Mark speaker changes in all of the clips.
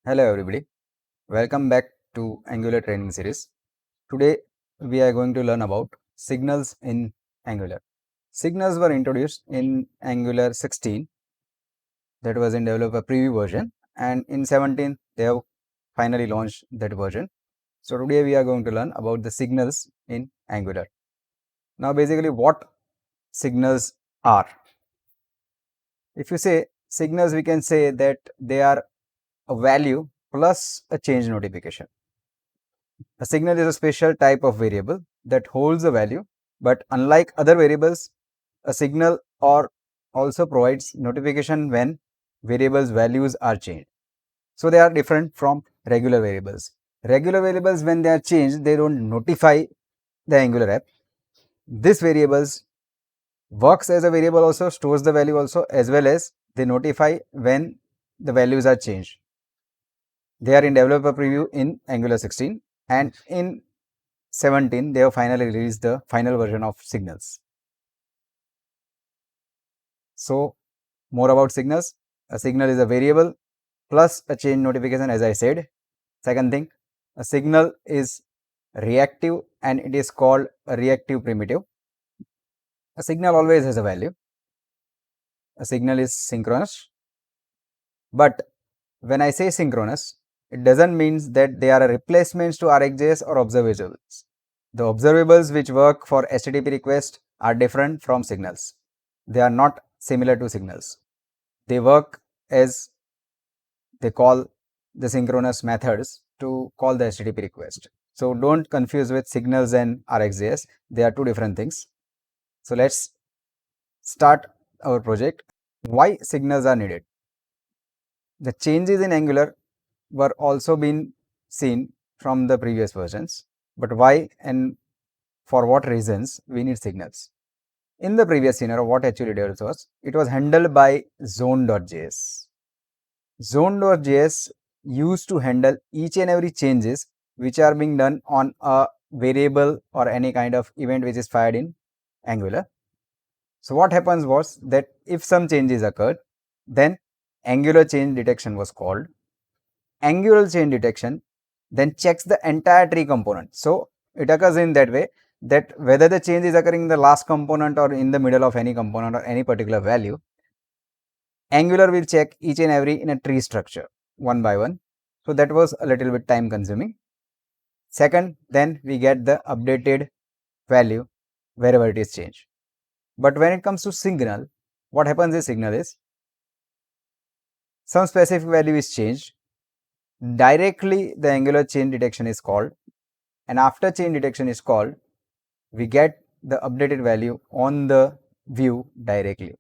Speaker 1: Hello everybody, welcome back to Angular training series. Today we are going to learn about signals in Angular. Signals were introduced in Angular 16, that was in developer preview version, and in 17 they have finally launched that version. So today we are going to learn about the signals in Angular. Now basically what signals are. If you say signals, we can say that they are a value plus a change notification. A signal is a special type of variable that holds a value, but unlike other variables, a signal or also provides notification when variables values are changed. So they are different from regular variables. Regular variables, when they are changed, they don't notify the Angular app. This variables works as a variable also, stores the value also, as well as they notify when the values are changed. They are in developer preview in Angular 16, and in 17 they have finally released the final version of signals. So more about signals. A signal is a variable plus a change notification, as I said. Second thing, a signal is reactive and it is called a reactive primitive. A signal always has a value. A signal is synchronous, but when I say synchronous, it doesn't mean that they are replacements to RxJS or observables. The observables which work for HTTP request are different from signals. They are not similar to signals. They work as they call the synchronous methods to call the HTTP request. So don't confuse with signals and RxJS. They are two different things. So let's start our project. Why signals are needed? The changes in Angular were also been seen from the previous versions, but why and for what reasons we need signals? In the previous scenario, what actually did was, it was handled by zone.js. Zone.js used to handle each and every changes which are being done on a variable or any kind of event which is fired in Angular. So what happens was that if some changes occurred, then Angular change detection was called. Angular change detection then checks the entire tree component. So it occurs in that way that whether the change is occurring in the last component or in the middle of any component or any particular value, Angular will check each and every in a tree structure one by one. So that was a little bit time consuming. Second, then we get the updated value wherever it is changed. But when it comes to signal, what happens is signal is some specific value is changed. Directly the Angular change detection is called, and after change detection is called, we get the updated value on the view directly.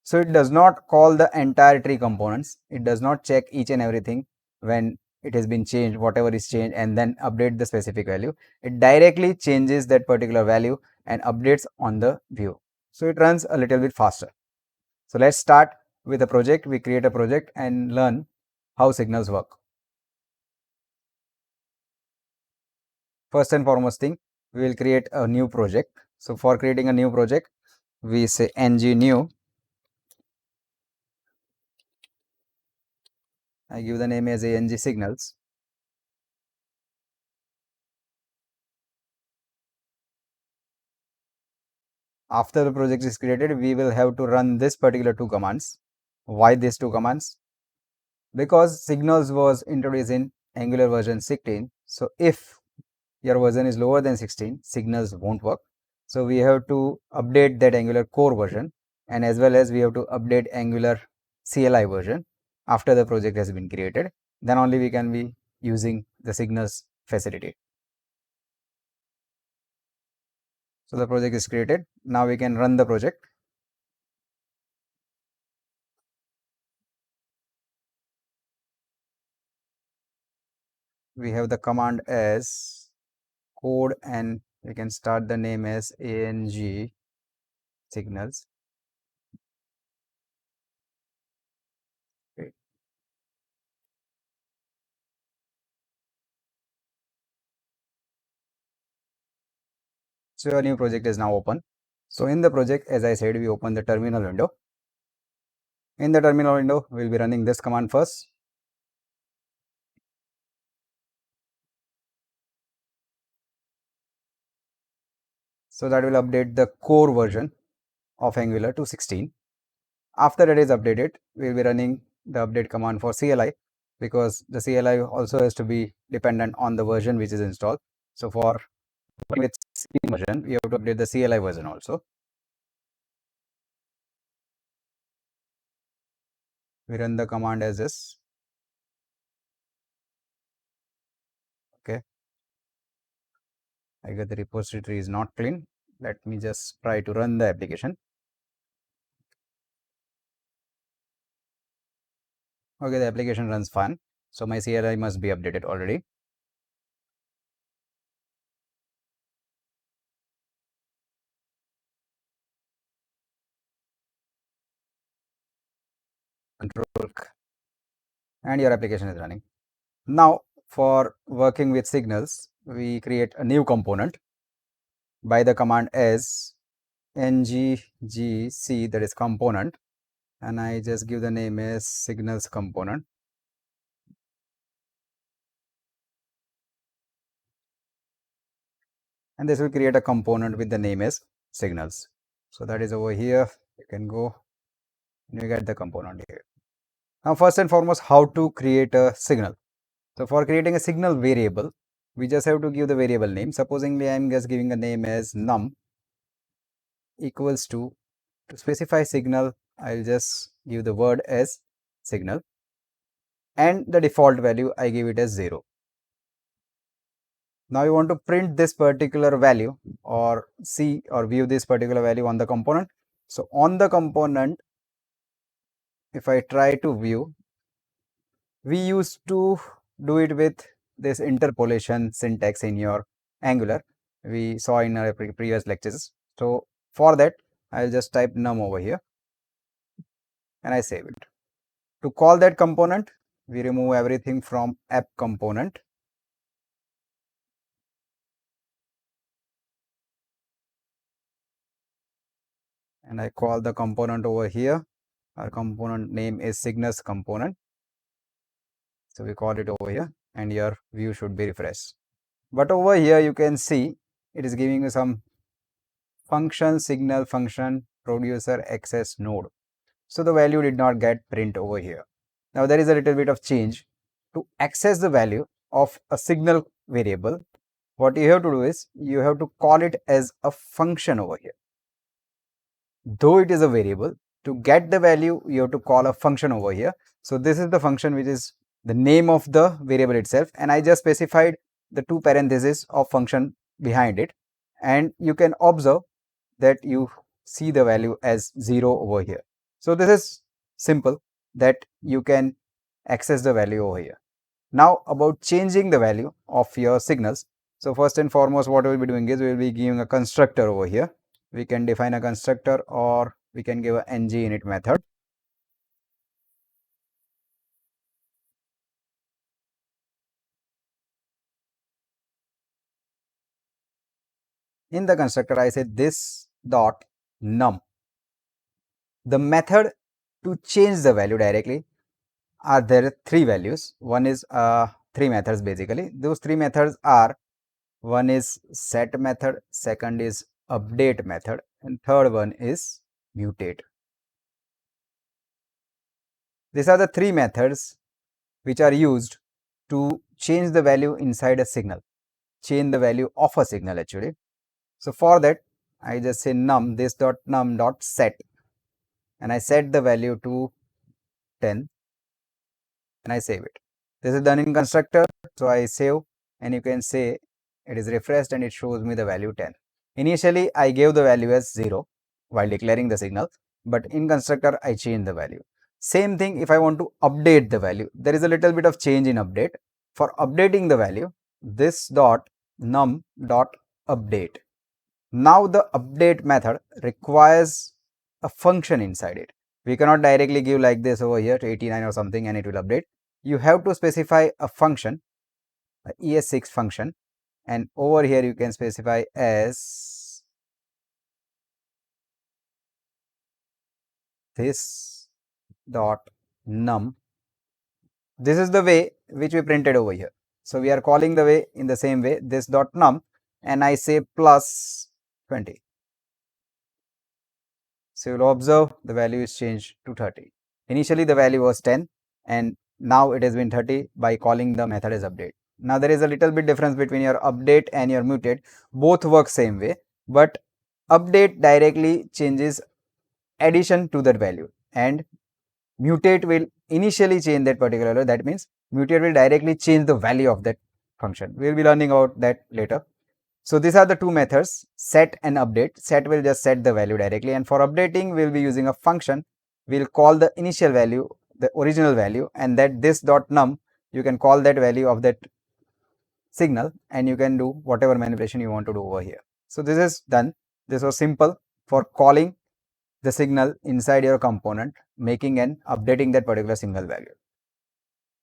Speaker 1: So it does not call the entire tree components. It does not check each and everything when it has been changed, whatever is changed, and then update the specific value. It directly changes that particular value and updates on the view. So it runs a little bit faster. So let's start with a project. We create a project and learn how signals work. First and foremost thing, we will create a new project. So for creating a new project, we say ng new. I give the name as ang signals. After the project is created, we will have to run this particular two commands. Why these two commands? Because signals was introduced in Angular version 16. So if your version is lower than 16, signals won't work. So we have to update that Angular core version, and as well as we have to update Angular CLI version after the project has been created. Then only we can be using the signals facility. So the project is created. Now we can run the project. We have the command as code, and we can start the name as ang signals. Okay. So a new project is now open. So in the project, as I said, we open the terminal window. In the terminal window, we'll be running this command first. So that will update the core version of Angular to 16. After it is updated, we will be running the update command for CLI, because the CLI also has to be dependent on the version which is installed. So for with 16 version, we have to update the CLI version also. We run the command as this. Okay, I get the repository is not clean. Let me just try to run the application. Okay, the application runs fine. So my CLI must be updated already. Control, and your application is running. Now for working with signals, we create a new component by the command as nggc, that is component, and I just give the name as signals component. And this will create a component with the name as signals. So that is over here. You can go and you get the component here. Now first and foremost, how to create a signal. So for creating a signal variable, we just have to give the variable name. Supposingly I am just giving a name as num equals to specify signal, I'll just give the word as signal, and the default value I give it as 0. Now you want to print this particular value or see or view this particular value on the component. So on the component, if I try to view, we used to do it with this interpolation syntax in your Angular. We saw in our previous lectures. So for that, I'll just type num over here and I save it. To call that component, we remove everything from app component. And I call the component over here. Our component name is signals component. So we call it over here and your view should be refreshed. But over here you can see it is giving you some function signal function producer access node. So the value did not get print over here. Now there is a little bit of change. To access the value of a signal variable, what you have to do is you have to call it as a function over here. Though it is a variable, to get the value you have to call a function over here. So this is the function which is the name of the variable itself, and I just specified the two parentheses of function behind it, and you can observe that you see the value as 0 over here. So this is simple that you can access the value over here. Now about changing the value of your signals. So first and foremost, what we will be doing is we will be giving a constructor over here. We can define a constructor or we can give a ng-init method. In the constructor, I say this dot num. The method to change the value directly are there three values. One is three methods basically. Those three methods are, one is set method, second is update method, and third one is mutate. These are the three methods which are used to change the value inside a signal, change the value of a signal actually. So for that, I just say num this dot num dot set, and I set the value to 10 and I save it. This is done in constructor, so I save and you can say it is refreshed and it shows me the value 10. Initially I gave the value as 0 while declaring the signal, but in constructor I change the value. Same thing if I want to update the value, there is a little bit of change in update. For updating the value, this dot num dot update. Now the update method requires a function inside it. We cannot directly give like this over here to 89 or something and it will update. You have to specify a function, a ES6 function, and over here you can specify as this dot num. This is the way which we printed over here. So we are calling the way in the same way, this dot num, and I say plus 20. So you will observe the value is changed to 30. Initially the value was 10 and now it has been 30 by calling the method as update. Now there is a little bit difference between your update and your mutate. Both work same way, but update directly changes addition to that value and mutate will initially change that particular value. That means mutate will directly change the value of that function. We will be learning about that later. So these are the two methods, set and update. Set will just set the value directly, and for updating we will be using a function. We'll call the initial value, the original value, and that this dot num, you can call that value of that signal and you can do whatever manipulation you want to do over here. So this is done. This was simple for calling the signal inside your component, making and updating that particular single value.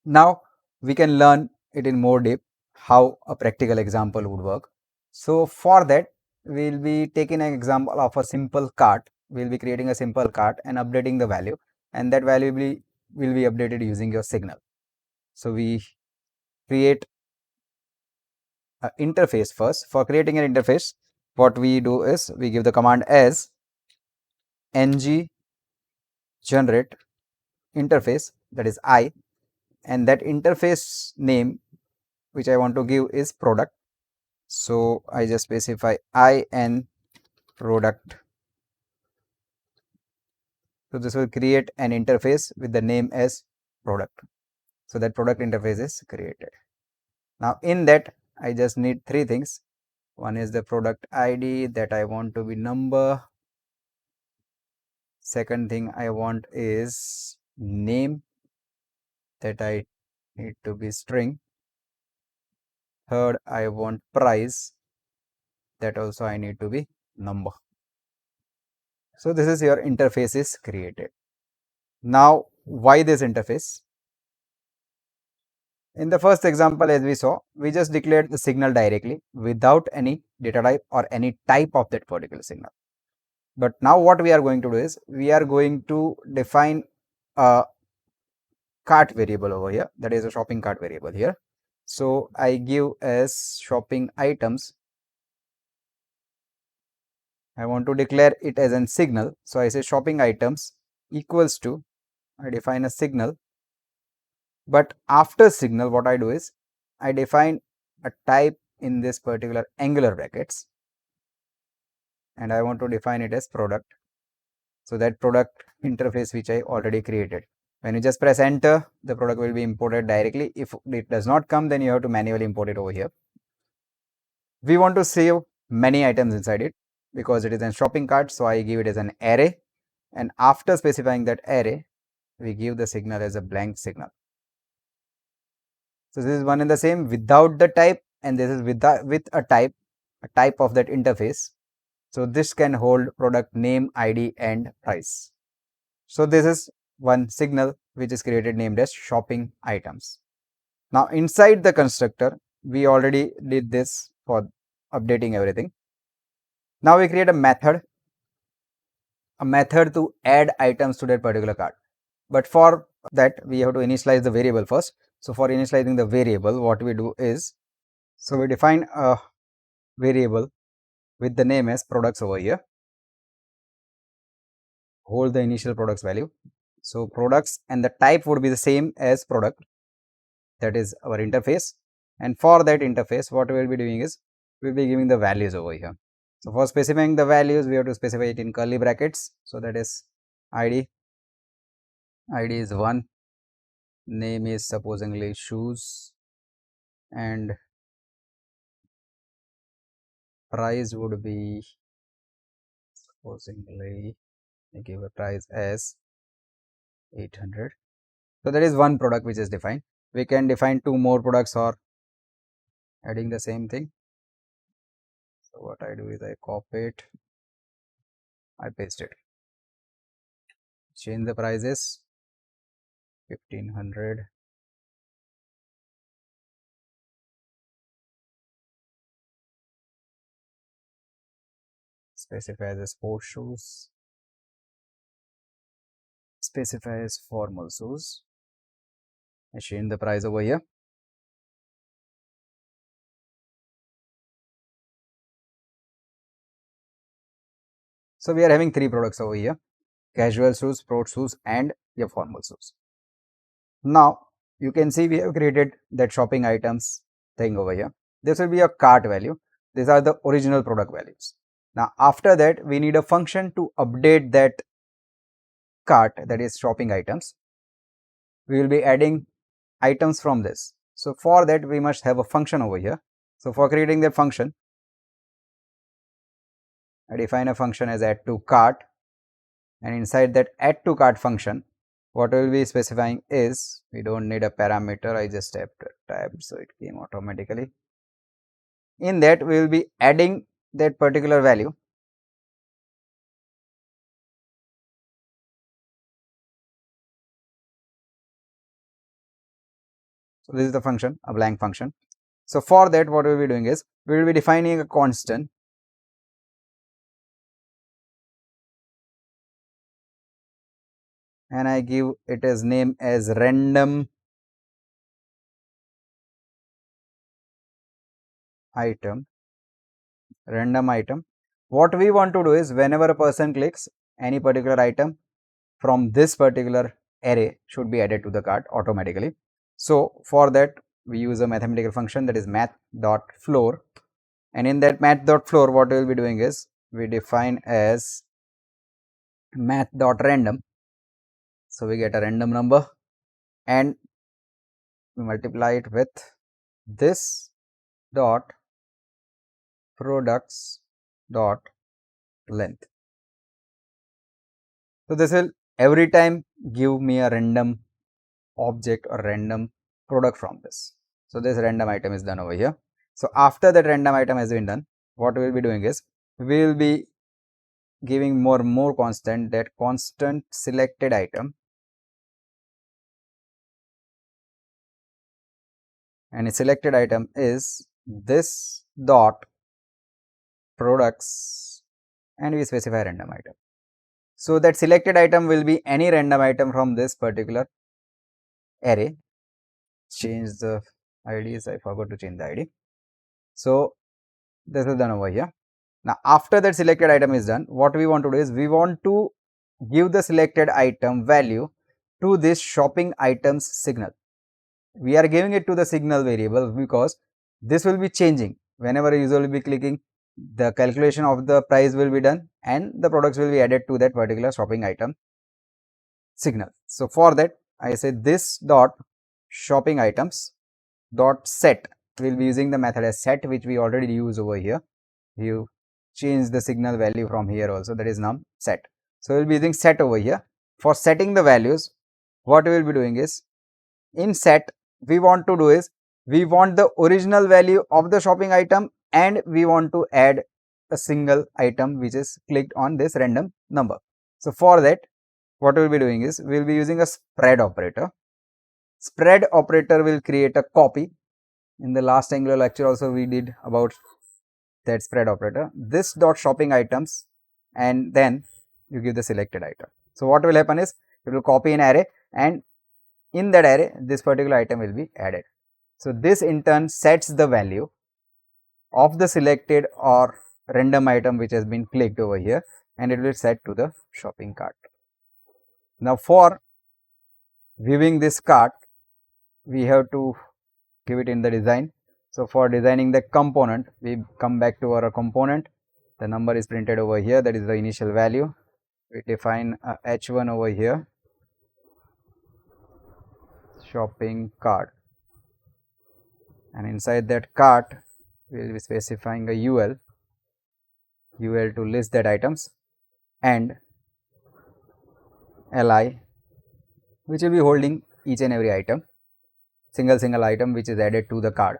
Speaker 1: Now we can learn it in more depth how a practical example would work. So for that we will be taking an example of a simple cart. We will be creating a simple cart and updating the value, and that value will be updated using your signal. So we create an interface first. For creating an interface, what we do is we give the command as ng generate interface, that is I, and that interface name which I want to give is product. So I just specify I and product. So this will create an interface with the name as product. So that product interface is created. Now in that I just need three things. One is the product ID that I want to be number. Second thing I want is name that I need to be string. Third I want price, that also I need to be number. So this is your interface is created. Now why this interface? In the first example, as we saw, we just declared the signal directly without any data type or any type of that particular signal. But now what we are going to do is we are going to define a cart variable over here, that is a shopping cart variable here. So I give as shopping items. I want to declare it as a signal. So I say shopping items equals to, I define a signal. But after signal, what I do is I define a type in this particular angular brackets, and I want to define it as product. So that product interface which I already created. When you just press enter, the product will be imported directly. If it does not come, then you have to manually import it over here. We want to save many items inside it because it is a shopping cart. So I give it as an array, and after specifying that array, we give the signal as a blank signal. So this is one and the same without the type, and this is with a type of that interface. So this can hold product name, ID, and price. So this is one signal which is created named as shopping items. Now inside the constructor, we already did this for updating everything. Now we create a method to add items to that particular cart. But for that we have to initialize the variable first. So for initializing the variable, what we do is, so we define a variable with the name as products over here, hold the initial products value. So products, and the type would be the same as product, that is our interface. And for that interface, what we will be doing is we will be giving the values over here. So for specifying the values, we have to specify it in curly brackets. So that is ID is 1, name is supposedly shoes, and price would be supposedly, I give a price as 800. So that is one product which is defined. We can define two more products or adding the same thing. So what I do is I copy it, I paste it, change the prices 1500, specify as sports shoes, specify as formal shoes, I change the price over here. So we are having 3 products over here: casual shoes, sport shoes, and your formal shoes. Now you can see we have created that shopping items thing over here. This will be a cart value. These are the original product values. Now after that, we need a function to update that cart, that is shopping items. We will be adding items from this. So for that, we must have a function over here. So for creating that function, I define a function as add to cart, and inside that add to cart function, what we will be specifying is, we don't need a parameter, I just tapped tab, so it came automatically. In that, we will be adding that particular value. So this is the function, a blank function. So for that, what we will be doing is, we will be defining a constant, and I give it as name as random item. What we want to do is, whenever a person clicks, any particular item from this particular array should be added to the cart automatically. So for that, we use a mathematical function, that is math.floor, and in that math.floor, what we will be doing is, we define as math.random. So we get a random number and we multiply it with this dot products dot length. So this will every time give me a random object or random product from this. So this random item is done over here. So after that random item has been done, what we will be doing is, we will be giving more constant, that constant selected item, and a selected item is this dot products, and we specify random item. So that selected item will be any random item from this particular array. Change the IDs, I forgot to change the ID. So this is done over here. Now after that selected item is done, what we want to do is, we want to give the selected item value to this shopping items signal. We are giving it to the signal variable because this will be changing whenever a user will be clicking. The calculation of the price will be done and the products will be added to that particular shopping item signal. So for that, I say this dot shopping items dot set. We will be using the method as set, which we already use over here. You change the signal value from here also, that is num set. So we will be using set over here. For setting the values, what we will be doing is, in set, we want to do is, we want the original value of the shopping item and we want to add a single item which is clicked on this random number. So for that, what we will be doing is, we will be using a spread operator. Spread operator will create a copy. In the last Angular lecture also we did about that spread operator. This dot shopping items, and then you give the selected item. So what will happen is, it will copy an array, and in that array this particular item will be added. So this in turn sets the value of the selected or random item which has been clicked over here, and it will set to the shopping cart. Now for viewing this cart, we have to give it in the design. So for designing the component, we come back to our component. The number is printed over here, that is the initial value. We define a h1 over here, shopping cart, and inside that cart we will be specifying a ul to list that items, and li, which will be holding each and every item, single item which is added to the cart.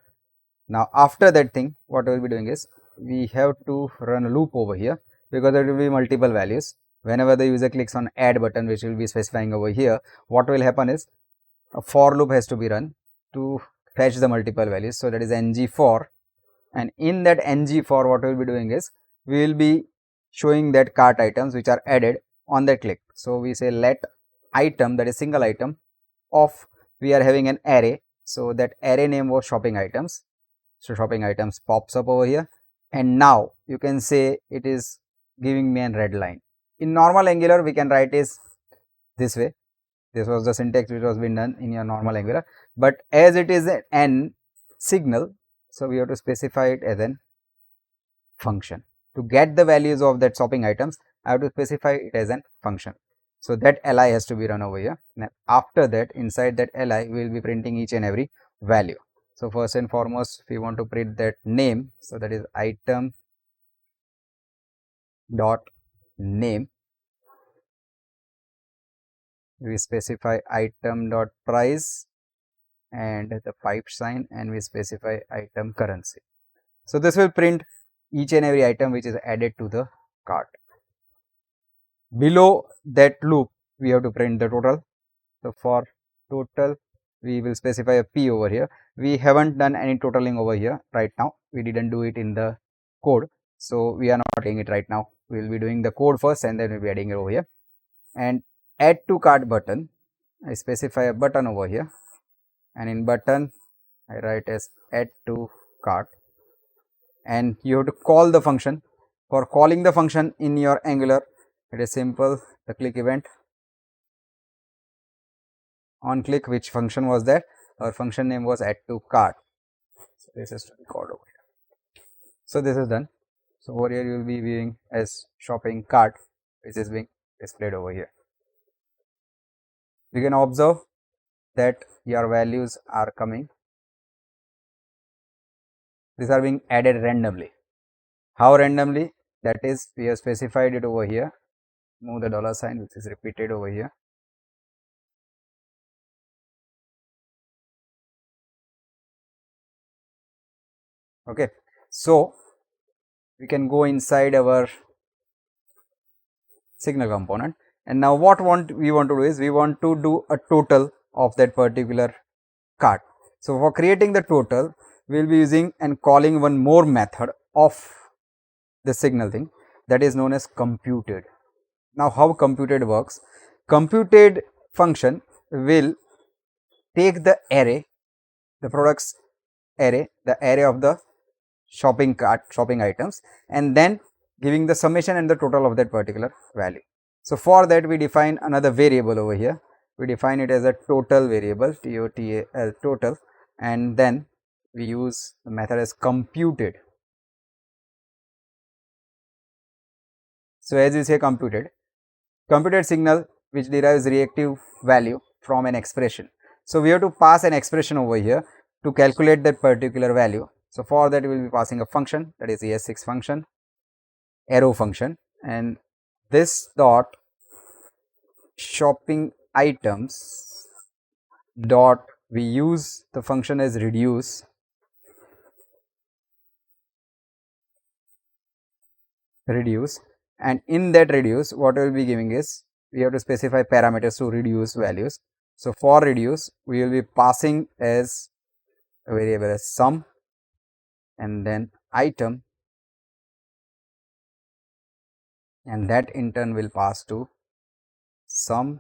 Speaker 1: Now after that thing, what we will be doing is, we have to run a loop over here, because there will be multiple values. Whenever the user clicks on add button, which will be specifying over here, what will happen is, a for loop has to be run to fetch the multiple values. So that is ng for, and in that ng for, what we will be doing is, we will be showing that cart items which are added on that click. So we say let item, that is single item of, we are having an array, so that array name was shopping items. So shopping items pops up over here, and now you can say it is giving me a red line. In normal Angular, we can write is this way. This was the syntax which was been done in your normal Angular, but as it is an signal, so we have to specify it as an function. To get the values of that shopping items, I have to specify it as an function. So that li has to be run over here. Now after that, inside that li, we will be printing each and every value. So first and foremost, we want to print that name. So that is item dot name. We specify item dot price and the pipe sign, and we specify item currency. So this will print each and every item which is added to the cart. Below that loop, we have to print the total. So for total, we will specify a p over here. We haven't done any totaling over here right now. We didn't do it in the code, so we are not doing it right now. We will be doing the code first, and then we'll be adding it over here. And add to cart button, I specify a button over here, and in button I write as add to cart, and you have to call the function. For calling the function in your Angular, it is simple. The click event, on click, which function was that? Our function name was add to cart. So this is to be called over here. So this is done. So over here you will be viewing as shopping cart, which is being displayed over here. You can observe that your values are coming. These are being added randomly. How randomly? That is, we have specified it over here. Move the dollar sign, which is repeated over here. Okay, so we can go inside our signal component, and now what we want to do is we want to do a total of that particular cart. So for creating the total, we will be using and calling one more method of the signal thing, that is known as computed. Now how computed works? Computed function will take the array, the products array, the array of the shopping cart, shopping items, and then giving the summation and the total of that particular value. So for that, we define another variable over here. We define it as a total variable, total, total, and then we use the method as computed. So as you say computed signal which derives reactive value from an expression. So we have to pass an expression over here to calculate that particular value. So for that, we will be passing a function, that is v16 function, arrow function, and this dot shopping items dot, we use the function as reduce, and in that reduce, what we will be giving is we have to specify parameters to reduce values. So for reduce, we will be passing as a variable as sum, and then item, and that in turn will pass to sum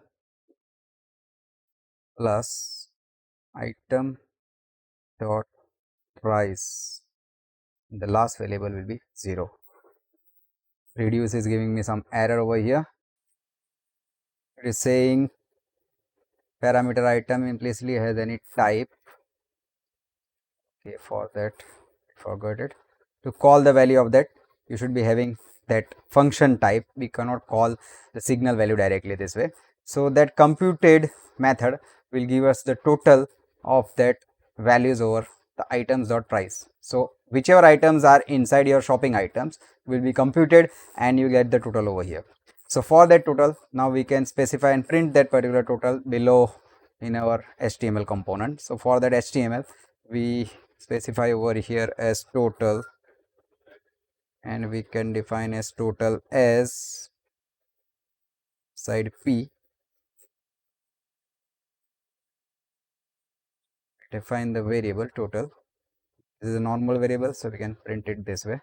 Speaker 1: plus item dot price. The last variable will be 0. Reduce is giving me some error over here. It is saying parameter item implicitly has any type. Okay, for that forgot it. To call the value of that, you should be having that function type. We cannot call the signal value directly this way. So that computed method will give us the total of that values over the items dot price. So whichever items are inside your shopping items will be computed, and you get the total over here. So for that total, now we can specify and print that particular total below in our HTML component. So for that HTML, we specify over here as total, and we can define as total as side p, define the variable total. This is a normal variable, so we can print it this way,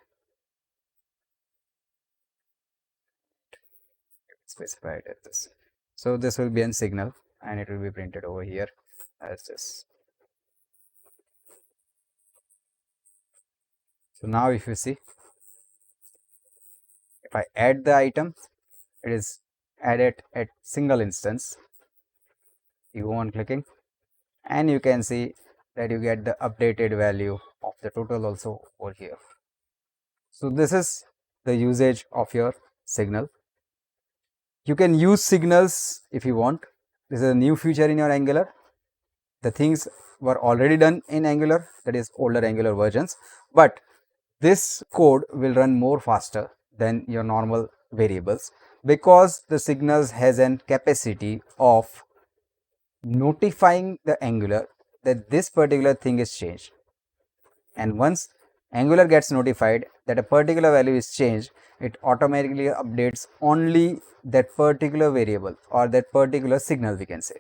Speaker 1: specify it as this. So this will be a signal, and it will be printed over here as this. So now if you see, if I add the item, it is added at single instance. You go on clicking and you can see that you get the updated value of the total also over here. So this is the usage of your signal. You can use signals if you want. This is a new feature in your Angular. The things were already done in Angular, that is older Angular versions, but this code will run more faster than your normal variables because the signals has an capacity of notifying the Angular that this particular thing is changed. And once Angular gets notified that a particular value is changed, it automatically updates only that particular variable or that particular signal, we can say.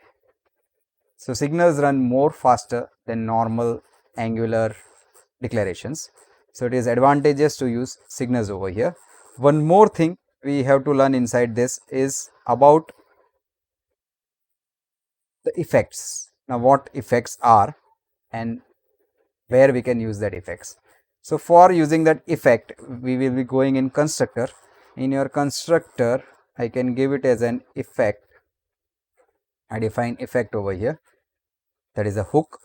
Speaker 1: So signals run more faster than normal Angular declarations. So it is advantageous to use signals over here. One more thing we have to learn inside this is about the effects. Now what effects are and where we can use that effects. So for using that effect, we will be going in constructor. In your constructor, I can give it as an effect. I define effect over here, that is a hook,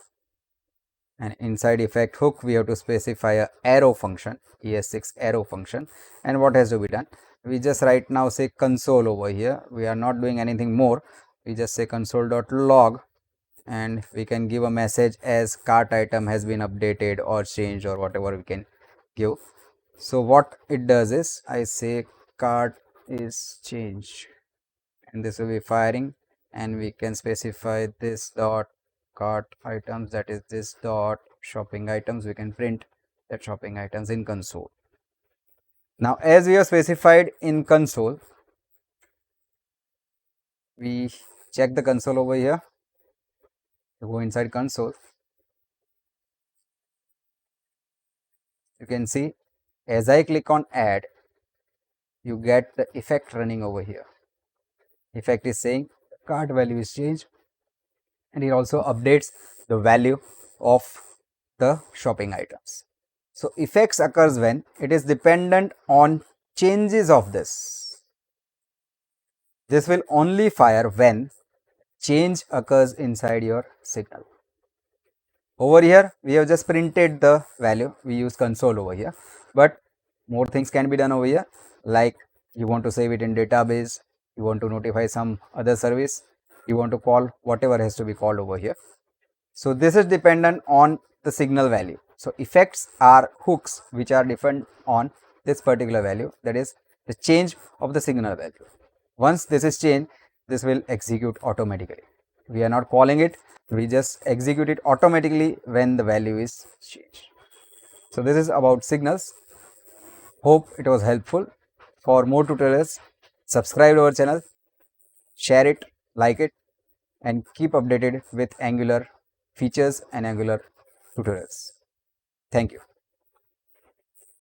Speaker 1: and inside effect hook we have to specify a arrow function, ES6 arrow function. And what has to be done? We just right now say console over here. We are not doing anything more. We just say console.log and we can give a message as cart item has been updated or changed or whatever we can give. So what it does is I say cart is changed and this will be firing, and we can specify this dot cart items, that is this dot shopping items. We can print that shopping items in console. Now as we have specified in console, we check the console over here. Go inside console, you can see as I click on add, you get the effect running over here. Effect is saying cart value is changed, and it also updates the value of the shopping items. So effects occurs when it is dependent on changes of this. This will only fire when change occurs inside your signal. Over here we have just printed the value, we use console over here, but more things can be done over here, like you want to save it in database, you want to notify some other service, you want to call whatever has to be called over here. So this is dependent on the signal value. So effects are hooks which are dependent on this particular value, that is the change of the signal value. Once this is changed, this will execute automatically. We are not calling it, we just execute it automatically when the value is changed. So this is about signals. Hope it was helpful. For more tutorials, subscribe to our channel, share it, like it, and keep updated with Angular features and Angular tutorials. Thank you.